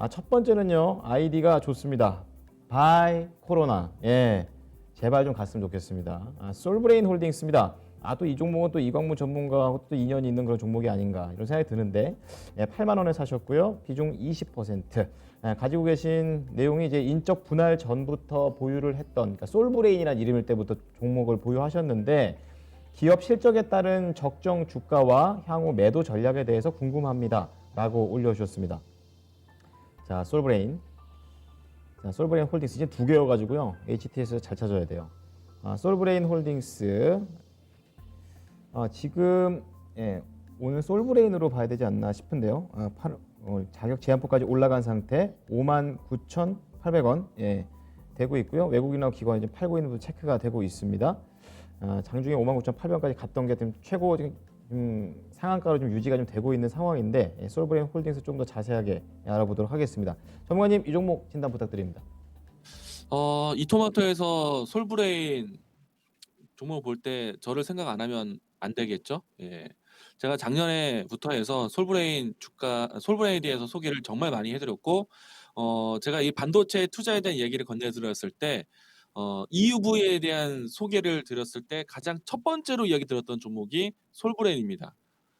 첫 번째는요, 아이디가 좋습니다. 바이 코로나. 예, 제발 좀 갔으면 좋겠습니다. 솔브레인 홀딩스입니다. 또 이 종목은 또 이광무 전문가하고 또 인연이 있는 그런 종목이 아닌가 이런 생각이 드는데, 8만 원에 사셨고요. 비중 20%. 가지고 계신 내용이 이제 인적 분할 전부터 보유를 했던, 그러니까 솔브레인이라는 이름일 때부터 종목을 보유하셨는데, 기업 실적에 따른 적정 주가와 향후 매도 전략에 대해서 궁금합니다. 라고 올려주셨습니다. 자, 솔브레인. 자, 솔브레인 홀딩스 이제 두 개여가지고요. HTS 잘 찾아야 돼요. 솔브레인 홀딩스. 지금 오늘 솔브레인으로 봐야 되지 않나 싶은데요. 자격 제한폭까지 올라간 상태 59,800원 되고 있고요. 외국인하고 기관이 지금 팔고 있는 것도 체크가 되고 있습니다. 장중에 59,800원까지 갔던 게 지금 최고 지금 상한가로 좀 유지가 좀 되고 있는 상황인데, 솔브레인 홀딩스 좀 더 자세하게 알아보도록 하겠습니다. 전문가님, 이 종목 진단 부탁드립니다. 이토마토에서 솔브레인 종목을 볼 때 저를 생각 안 하면 안 되겠죠? 예. 제가 작년에부터 해서 솔브레인에 대해서 소개를 정말 많이 해드렸고, 제가 이 반도체 투자에 대한 얘기를 건네드렸을 때, EUV에 대한 소개를 드렸을 때 가장 첫 번째로 이야기 드렸던 종목이 솔브레인입니다.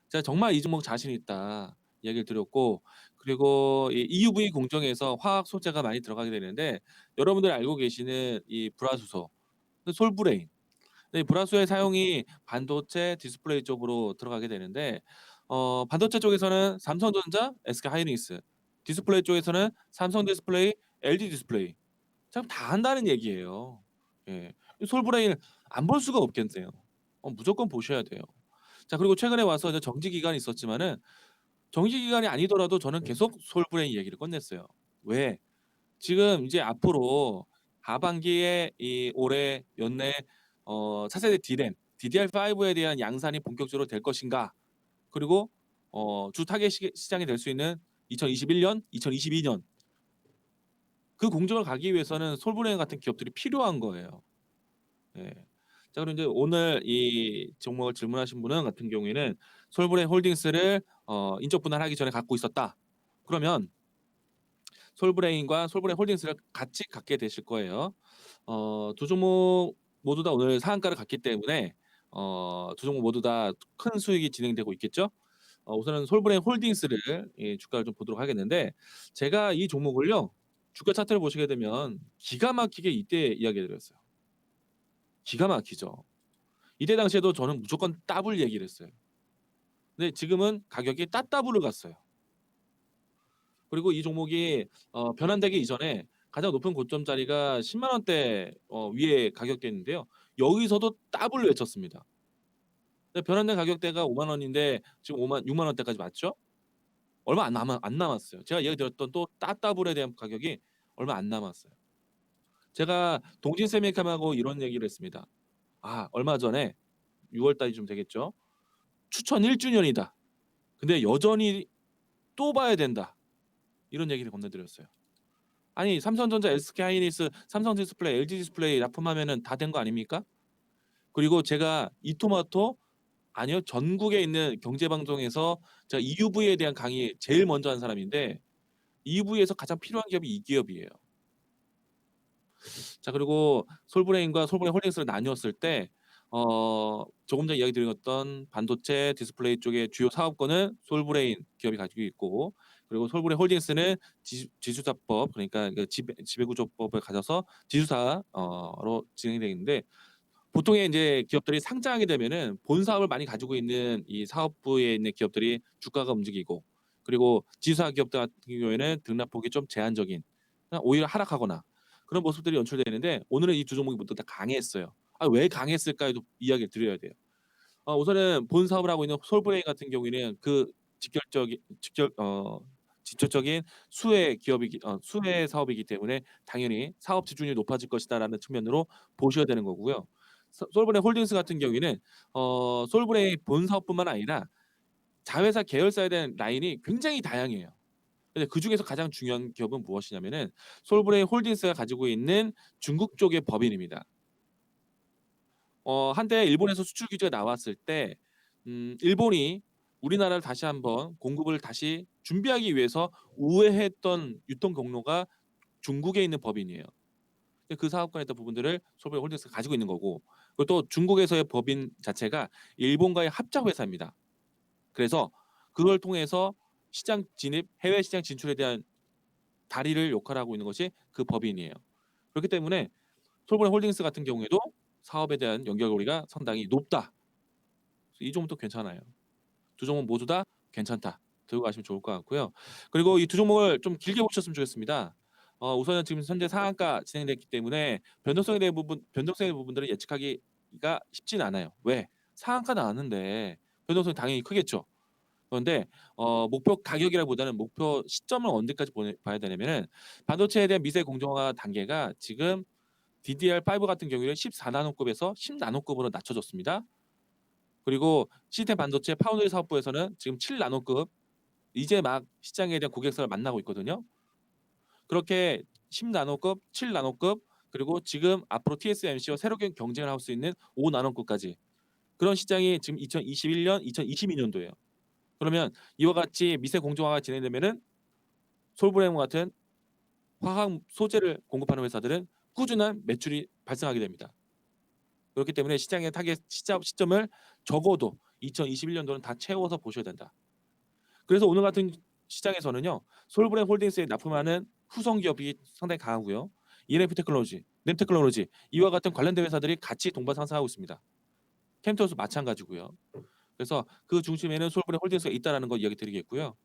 제가 정말 이 종목 자신 있다 얘기를 드렸고, 그리고 이 EUV 공정에서 화학 소재가 많이 들어가게 되는데, 여러분들이 알고 계시는 이 불화수소, 솔브레인, 이 불화수의 사용이 반도체 디스플레이 쪽으로 들어가게 되는데, 반도체 쪽에서는 삼성전자, SK하이닉스, 디스플레이 쪽에서는 삼성 디스플레이, LG 디스플레이, 참 다 한다는 얘기예요. 예. 솔브레인 안 볼 수가 없겠네요. 무조건 보셔야 돼요. 자, 그리고 최근에 와서 이제 정지 기간이 있었지만은, 정지 기간이 아니더라도 저는 계속 솔브레인 얘기를 꺼냈어요. 왜? 지금 이제 앞으로 하반기에 이 올해 연내 차세대 D램 DDR5에 대한 양산이 본격적으로 될 것인가? 그리고 주 타겟 시장이 될 수 있는 2021년, 2022년, 그 공정을 가기 위해서는 솔브레인 같은 기업들이 필요한 거예요. 예. 자, 그럼 이제 오늘 이 종목을 질문하신 분은 같은 경우에는 솔브레인 홀딩스를 인적 분할하기 전에 갖고 있었다. 그러면 솔브레인과 솔브레인 홀딩스를 같이 갖게 되실 거예요. 두 종목 모두 다 오늘 상한가를 갔기 때문에 두 종목 모두 다 큰 수익이 진행되고 있겠죠. 우선은 솔브레인 홀딩스를 주가를 좀 보도록 하겠는데, 제가 이 종목을요, 주가 차트를 보시게 되면 기가 막히게 이때 이야기 드렸어요. 기가 막히죠. 이때 당시에도 저는 무조건 더블 얘기를 했어요. 근데 지금은 가격이 따따블로 갔어요. 그리고 이 종목이 변환되기 이전에 가장 높은 고점자리가 10만 원대 위에 가격대인데요. 여기서도 더블 외쳤습니다. 근데 변환된 가격대가 5만 원인데 지금 6만 원대까지 맞죠? 얼마 안 남았어요. 제가 얘기 드렸던 또 따따블에 대한 가격이 얼마 안 남았어요. 제가 동진세미캠하고 이런 얘기를 했습니다. 얼마 전에 6월 달이좀 되겠죠. 추천 1주년이다. 근데 여전히 또 봐야 된다. 이런 얘기를 건네드렸어요. 아니, 삼성전자, SK하이닉스, 삼성 디스플레이, LG 디스플레이 납품하면은 다 된 거 아닙니까? 그리고 제가 이토마토, 아니요, 전국에 있는 경제 방송에서 제가 EUV에 대한 강의 제일 먼저 한 사람인데, EUV에서 가장 필요한 기업이 이 기업이에요. 자, 그리고 솔브레인과 솔브레인 홀딩스를 나누었을 때 조금 전에 이야기 드렸던 반도체 디스플레이 쪽의 주요 사업권은 솔브레인 기업이 가지고 있고, 그리고 솔브레인 홀딩스는 지주사법, 그러니까 그 지배구조법을 가져서 지주사로 진행되어 있는데, 보통의 이제 기업들이 상장하게 되면은 본 사업을 많이 가지고 있는 이 사업부에 있는 기업들이 주가가 움직이고, 그리고 지주사 기업들 같은 경우에는 등락폭이 좀 제한적인, 오히려 하락하거나 그런 모습들이 연출되는데, 오늘은 이 두 종목이 모두 다 강했어요. 왜 강했을까에도 이야기를 드려야 돼요. 우선은 본 사업을 하고 있는 솔브레인 같은 경우에는 그 직접적인 수혜 사업이기 때문에 당연히 사업 집중률이 높아질 것이다라는 측면으로 보셔야 되는 거고요. 솔브레인 홀딩스 같은 경우에는 솔브레인 본 사업뿐만 아니라 자회사 계열사에 대한 라인이 굉장히 다양해요. 근데 그중에서 가장 중요한 기업은 무엇이냐면은 솔브레인 홀딩스가 가지고 있는 중국 쪽의 법인입니다. 한때 일본에서 수출 규제가 나왔을 때 일본이 우리나라를 다시 한번 공급을 다시 준비하기 위해서 우회했던 유통 경로가 중국에 있는 법인이에요. 그 사업권에 있던 부분들을 솔브레인 홀딩스가 가지고 있는 거고, 그리고 또 중국에서의 법인 자체가 일본과의 합작 회사입니다. 그래서 그걸 통해서 시장 진입, 해외 시장 진출에 대한 다리를 역할하고 있는 것이 그 법인이에요. 그렇기 때문에 솔브레인 홀딩스 같은 경우에도 사업에 대한 연결고리가 상당히 높다. 이 종목도 괜찮아요. 두 종목 모두 다 괜찮다. 들고 가시면 좋을 것 같고요. 그리고 이 두 종목을 좀 길게 보셨으면 좋겠습니다. 우선은 지금 현재 상한가 진행됐기 때문에 변동성에 대한 부분들을 예측하기가 쉽지는 않아요. 왜? 상한가 나왔는데 변동성이 당연히 크겠죠. 그런데 목표 가격이라기보다는 목표 시점을 언제까지 봐야 되냐면은 반도체에 대한 미세 공정화 단계가 지금 DDR5 같은 경우에는 14나노급에서 10나노급으로 낮춰졌습니다. 그리고 시스템 반도체 파운드리 사업부에서는 지금 7나노급 이제 막 시장에 대한 고객사를 만나고 있거든요. 그렇게 10나노급, 7나노급 그리고 지금 앞으로 TSMC와 새롭게 경쟁을 할 수 있는 5나노급까지 그런 시장이 지금 2021년, 2022년도예요. 그러면 이와 같이 미세 공정화가 진행되면은 솔브레임 같은 화학 소재를 공급하는 회사들은 꾸준한 매출이 발생하게 됩니다. 그렇기 때문에 시장의 타겟 시점을 적어도 2021년도는 다 채워서 보셔야 된다. 그래서 오늘 같은 시장에서는요. 솔브레임 홀딩스에 납품하는 후성 기업이 상당히 강하고요. ENF 테크놀로지, 램 테크놀로지 이와 같은 관련된 회사들이 같이 동반 상승하고 있습니다. 캠터스 마찬가지고요. 그래서 그 중심에는 솔브레임 홀딩스가 있다라는 거 이야기 드리겠고요.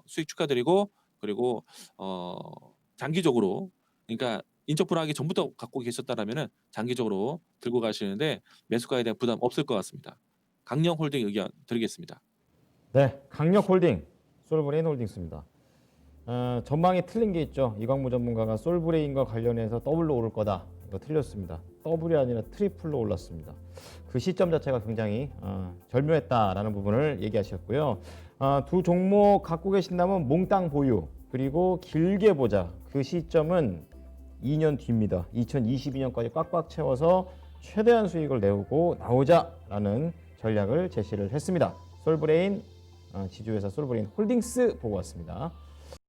수익 축하드리고 그리고 장기적으로 그러니까 인적 불안하기 전부터 갖고 계셨다라면은 장기적으로 들고 가시는데 매수가에 대한 부담 없을 것 같습니다. 강령 홀딩 의견 드리겠습니다. 네, 강력 홀딩, 솔브레인 홀딩스입니다. 전망이 틀린 게 있죠. 이광무 전문가가 솔브레인과 관련해서 더블로 오를 거다. 이거 틀렸습니다. 더블이 아니라 트리플로 올랐습니다. 그 시점 자체가 굉장히 절묘했다라는 부분을 얘기하셨고요. 두 종목 갖고 계신다면 몽땅 보유 그리고 길게 보자. 그 시점은 2년 뒤입니다. 2022년까지 꽉꽉 채워서 최대한 수익을 내고 나오자라는 전략을 제시를 했습니다. 솔브레인 지주회사 솔브레인 홀딩스 보고 왔습니다.